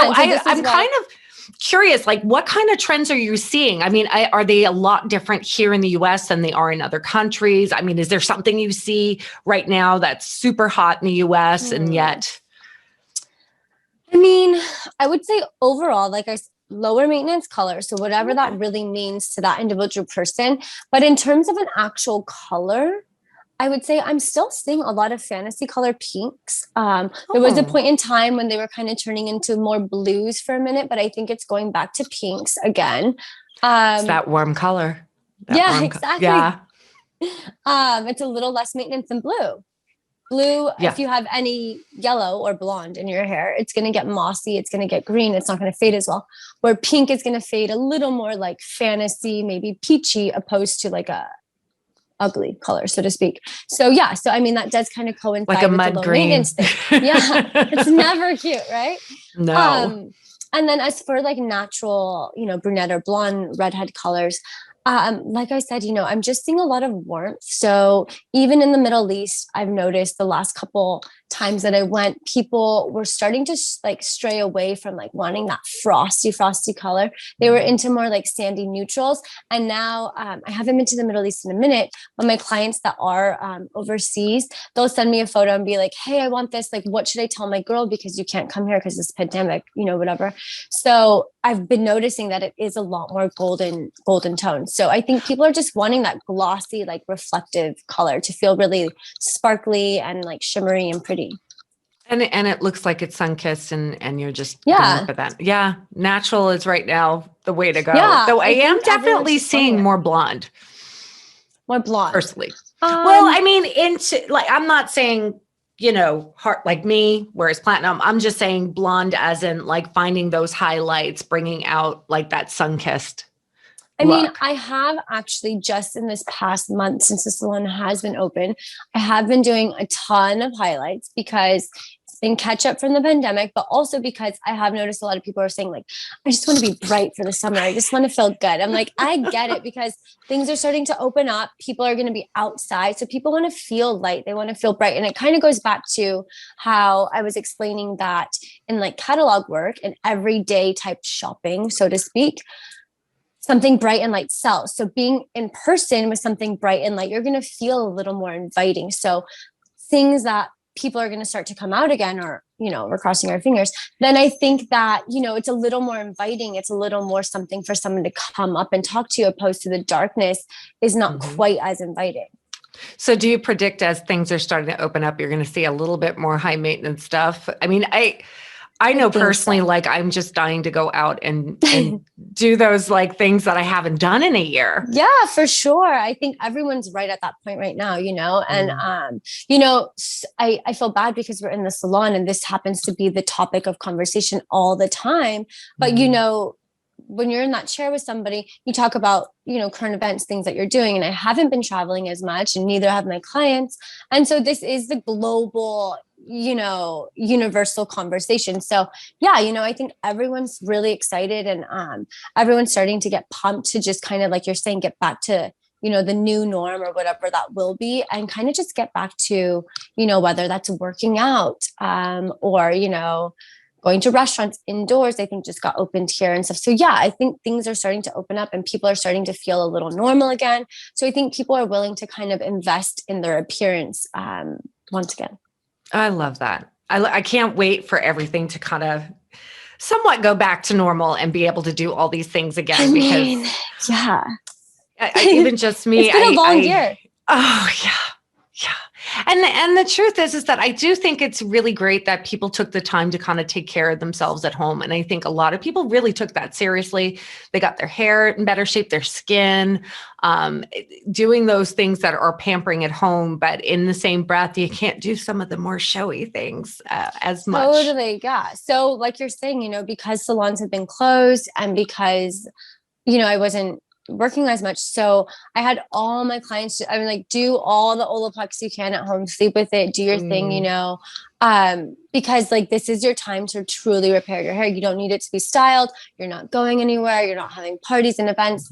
So I'm kind of curious, like what kind of trends are you seeing? I mean, are they a lot different here in the US than they are in other countries? I mean, is there something you see right now that's super hot in the US and yet? I mean, I would say overall, like lower maintenance color. So whatever that really means to that individual person. But in terms of an actual color, I would say I'm still seeing a lot of fantasy color pinks. There was a point in time when they were kind of turning into more blues for a minute, but I think it's going back to pinks again. It's that warm color. Exactly. Yeah. It's a little less maintenance than blue. Blue, Yeah. if you have any yellow or blonde in your hair, it's going to get mossy. It's going to get green. It's not going to fade as well. Where pink is going to fade a little more like fantasy, maybe peachy, opposed to like a ugly color, so to speak. So yeah, so I mean that does kind of coincide like a with mud the low green. maintenance thing. Yeah, it's never cute, right? No. And then as for like natural, brunette or blonde redhead colors, like I said, I'm just seeing a lot of warmth. So even in the Middle East, I've noticed the last couple times that I went, people were starting to like stray away from like wanting that frosty color. They were into more like sandy neutrals. And now I haven't been to the Middle East in a minute, but my clients that are overseas, they'll send me a photo and be like, hey, I want this. Like, what should I tell my girl? Because you can't come here because it's pandemic, whatever. So I've been noticing that it is a lot more golden tones. So I think people are just wanting that glossy, like reflective color to feel really sparkly and like shimmery and pretty. And it looks like it's sun-kissed and you're just going for that. Yeah. Natural is right now the way to go. Yeah, Though I am definitely seeing more blonde. More blonde. Personally. Well, I mean, I'm not saying, heart like me, whereas platinum, I'm just saying blonde as in like finding those highlights, bringing out like that sun-kissed. I mean, I have actually just in this past month, since the salon has been open, I have been doing a ton of highlights because it's been catch up from the pandemic, but also because I have noticed a lot of people are saying like, I just want to be bright for the summer. I just want to feel good. I'm like, I get it because things are starting to open up. People are going to be outside. So people want to feel light. They want to feel bright. And it kind of goes back to how I was explaining that in like catalog work and everyday type shopping, so to speak, something bright and light sells. So being in person with something bright and light, you're going to feel a little more inviting. So things that people are going to start to come out again, or, we're crossing our fingers, then I think that, it's a little more inviting. It's a little more something for someone to come up and talk to you, opposed to the darkness is not quite as inviting. So do you predict as things are starting to open up, you're going to see a little bit more high maintenance stuff? I mean, I know personally, like I'm just dying to go out and do those like things that I haven't done in a year. Yeah, for sure. I think everyone's right at that point right now, and, I feel bad because we're in the salon and this happens to be the topic of conversation all the time. But, when you're in that chair with somebody, you talk about, current events, things that you're doing. And I haven't been traveling as much and neither have my clients. And so this is the global, universal conversation. So yeah, I think everyone's really excited and everyone's starting to get pumped to just kind of like you're saying, get back to, the new norm or whatever that will be, and kind of just get back to, whether that's working out or, going to restaurants indoors, I think just got opened here and stuff. So yeah, I think things are starting to open up and people are starting to feel a little normal again. So I think people are willing to kind of invest in their appearance once again. I love that. I can't wait for everything to kind of somewhat go back to normal and be able to do all these things again. Yeah. Even just me. It's been a long year. Oh yeah. Yeah. And the truth is that I do think it's really great that people took the time to kind of take care of themselves at home. And I think a lot of people really took that seriously. They got their hair in better shape, their skin, doing those things that are pampering at home. But in the same breath, you can't do some of the more showy things as much. Totally. Yeah. So like you're saying, because salons have been closed and because, I wasn't working as much. So I had all my clients, do all the OLAPLEX you can at home, sleep with it, do your thing, because like, this is your time to truly repair your hair. You don't need it to be styled. You're not going anywhere. You're not having parties and events.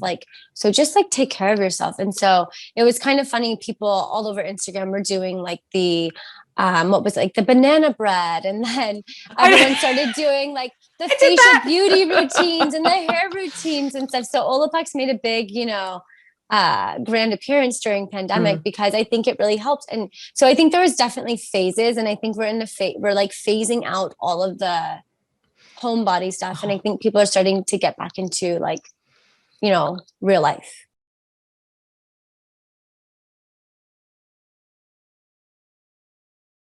So just like take care of yourself. And so it was kind of funny. People all over Instagram were doing like the banana bread. And then everyone started doing like the did facial that. beauty routines and the hair routines and stuff. So Olaplex made a big, you know, grand appearance during pandemic because I think it really helps. And so I think there was definitely phases, and I think we're in the we're like phasing out all of the homebody stuff. And I think people are starting to get back into like, you know, real life.